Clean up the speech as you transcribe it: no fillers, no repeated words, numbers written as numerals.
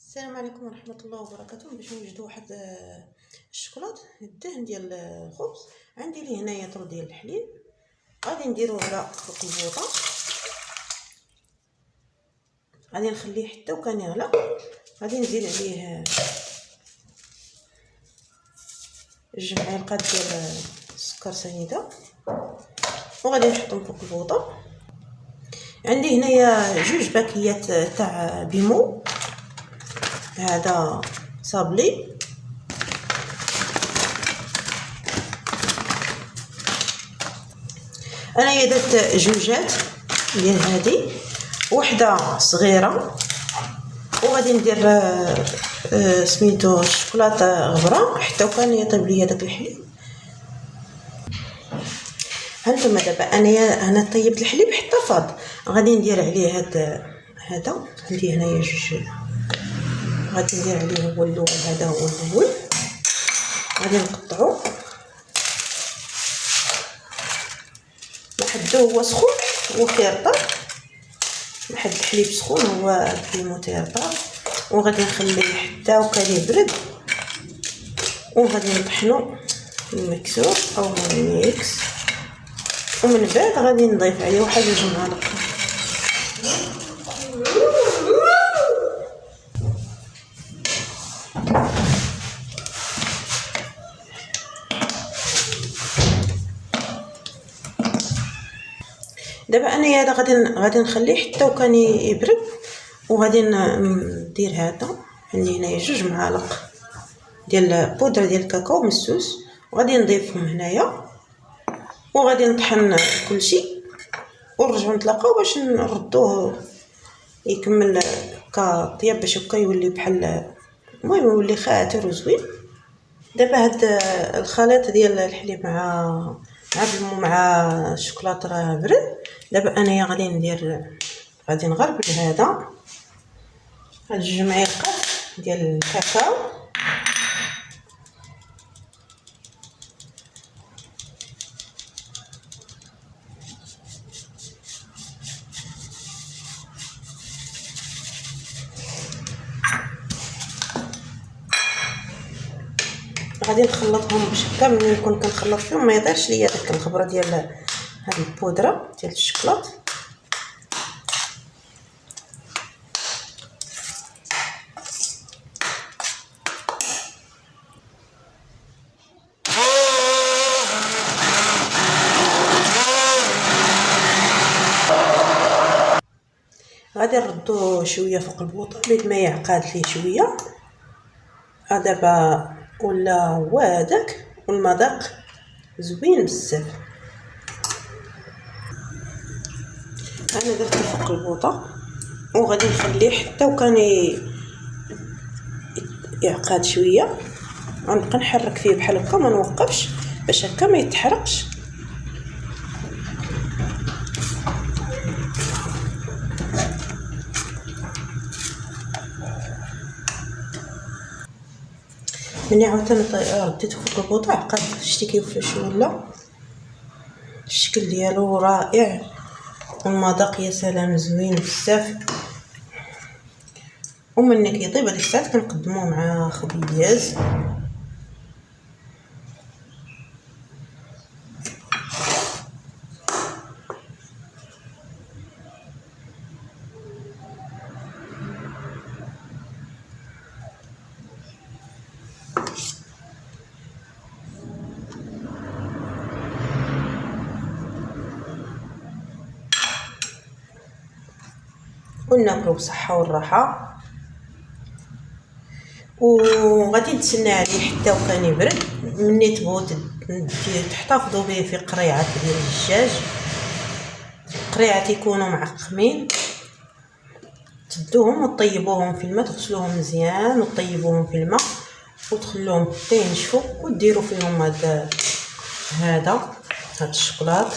السلام عليكم ورحمه الله وبركاته. باش نوجدوا واحد الشوكولات الدهن ديال الخبز. عندي لي هنايا طر ديال الحليب، غادي نديروه على فوق البوطه، غادي نخليه حتى وكان يغلى. غادي نزيد عليه 2 معالق ديال السكر سنيده وغادي نحطهم فوق البوطه. عندي هنايا 2 باكيات تاع بيمو، هذا صابلي، انايا درت 2 ديال هذه، وحده صغيره، وغادي ندير سميتو الشوكولاته غبره حتى وكان يطيب ليا داك الحليب. هانتوما دابا انا طيبت الحليب حتى فاض، غادي ندير عليه هذا عندي هنايا 2، غادي ندير عليه هو الاول، هذا هو الاول، غادي نقطعو نحدوه هو سخون وكيرطب، نحد الحليب سخون هو كيمو تيرطب، وغادي نخليه حتى وكان يبرد، وغادي نطحنو المكسور او الميكس، ومن بعد غادي نضيف عليه 1 2 معالق. دابا انايا هذا غادي نخليه حتى وكان يبرد، وغادي ندير هذا. عندي هنايا 2 معالق ديال بودره ديال الكاكاو مسوس، وغادي نضيفهم هنايا، وغادي نطحن كلشي ونرجعو نتلاقاو باش نردوه يكمل كطياب، باش هكا يولي بحال، المهم يولي خاطر وزوين. دابا هاد الخليط ديال الحليب مع البيمو مع الشوكولاته راه برد. دابا انايا غادي نغربل هاد 2 معالق ديال الكاكاو، غادي نخلطهم باش هكا ملي نكون كنخلط فيهم ما يطيرش ليا داك الغبره ديال هاد البودره ديال الشوكولات. غادي نردوه شويه فوق البوطه بيد ما يعقد ليه شويه. دابا ولا هو هذاك، والمذاق زوين بزاف. انا درته فوق البوطه وغادي نخليه حتى وكان يعقد شويه، غنبقى نحرك فيه بحال هكا ما نوقفش باش هكا ما يتحرقش. ملي عاوتاني رديته فوق البوطه عقد، شتي كيفاش ولا الشكل ديالو رائع، والمذاق يا سلام زوين بزاف. ومني كيطيب هذيك الساعات كنقدموه مع خبيز. وناكلو بصحه والراحه، وغادي نتسنى عليه حتى وكان يبرد. مني تبغوا تحتفظوا به في قريعات ديال الدجاج، قريعات يكونوا معقمين، تدوهم وطيبوهم في الماء، تغسلوهم مزيان وطيبوهم في الماء وتخلوهم حتى ينشفوا، وديروا فيهم هاد الشوكولات.